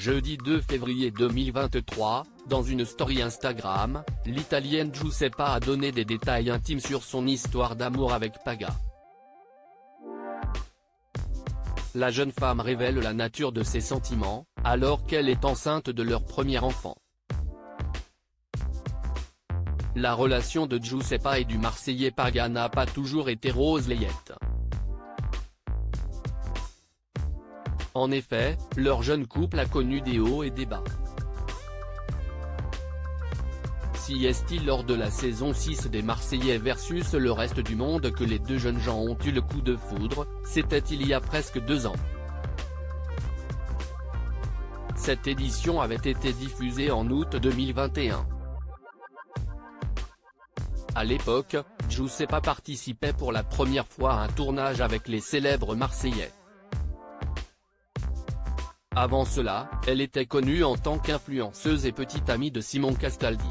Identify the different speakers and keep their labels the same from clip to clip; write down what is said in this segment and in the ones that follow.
Speaker 1: Jeudi 2 février 2023, dans une story Instagram, l'Italienne Giuseppa a donné des détails intimes sur son histoire d'amour avec Paga. La jeune femme révèle la nature de ses sentiments, alors qu'elle est enceinte de leur premier enfant. La relation de Giuseppa et du Marseillais Paga n'a pas toujours été rose layette. En effet, leur jeune couple a connu des hauts et des bas. Si est-il lors de la saison 6 des Marseillais versus le reste du monde que les deux jeunes gens ont eu le coup de foudre, c'était il y a presque 2 ans. Cette édition avait été diffusée en août 2021. À l'époque, Giuseppa participait pour la première fois à un tournage avec les célèbres Marseillais. Avant cela, elle était connue en tant qu'influenceuse et petite amie de Simon Castaldi.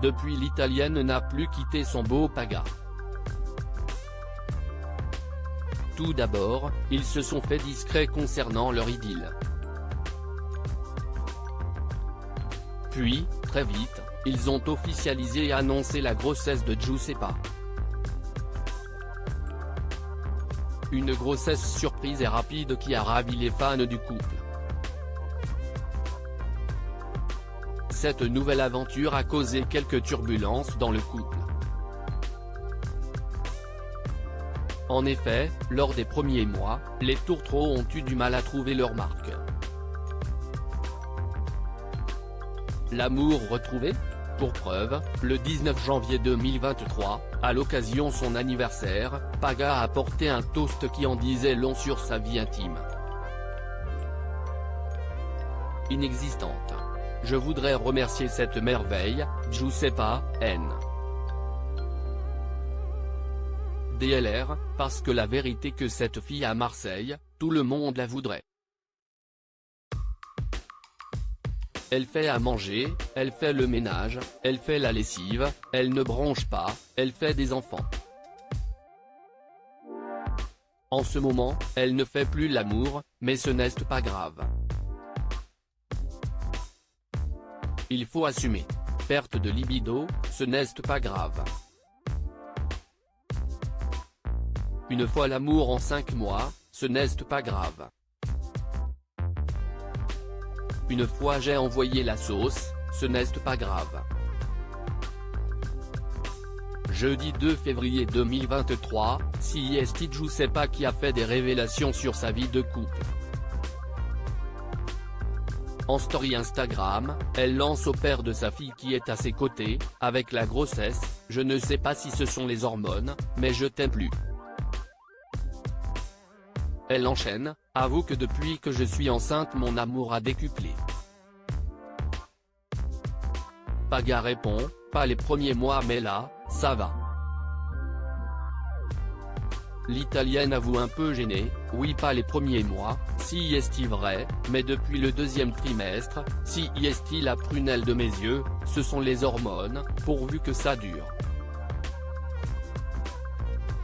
Speaker 1: Depuis, l'Italienne n'a plus quitté son beau Paga. Tout d'abord, ils se sont fait discrets concernant leur idylle. Puis, très vite, ils ont officialisé et annoncé la grossesse de Giuseppa. Une grossesse surprise et rapide qui a ravi les fans du couple. Cette nouvelle aventure a causé quelques turbulences dans le couple. En effet, lors des premiers mois, les tourtereaux ont eu du mal à trouver leur marque. L'amour retrouvé ? Pour preuve, le 19 janvier 2023, à l'occasion de son anniversaire, Paga a porté un toast qui en disait long sur sa vie intime. Inexistante. Je voudrais remercier cette merveille, Giuseppa, N. DLR, parce que la vérité que cette fille à Marseille, tout le monde la voudrait. Elle fait à manger, elle fait le ménage, elle fait la lessive, elle ne bronche pas, elle fait des enfants. En ce moment, elle ne fait plus l'amour, mais ce n'est pas grave. Il faut assumer. Perte de libido, ce n'est pas grave. Une fois l'amour en 5 mois, ce n'est pas grave. Une fois j'ai envoyé la sauce, ce n'est pas grave. Jeudi 2 février 2023, c'est Giuseppa qui a fait des révélations sur sa vie de couple. En story Instagram, elle lance au père de sa fille qui est à ses côtés, avec la grossesse, je ne sais pas si ce sont les hormones, mais je t'aime plus. Elle enchaîne, avoue que depuis que je suis enceinte mon amour a décuplé. Paga répond, pas les premiers mois mais là, ça va. L'Italienne avoue un peu gênée, oui pas les premiers mois, si est-il vrai, mais depuis le 2e trimestre, si est-il la prunelle de mes yeux, ce sont les hormones, pourvu que ça dure.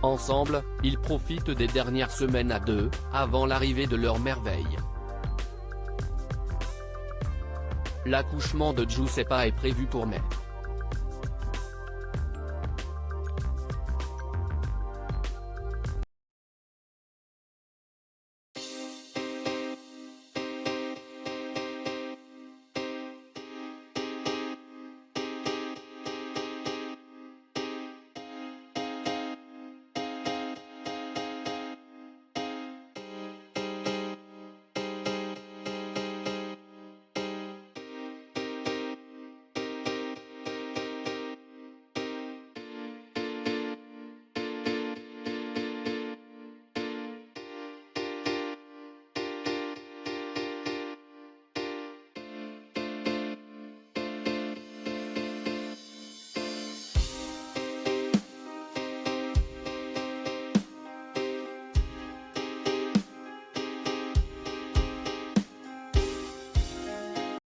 Speaker 1: Ensemble, ils profitent des dernières semaines à deux, avant l'arrivée de leur merveille. L'accouchement de Giuseppa est prévu pour mai.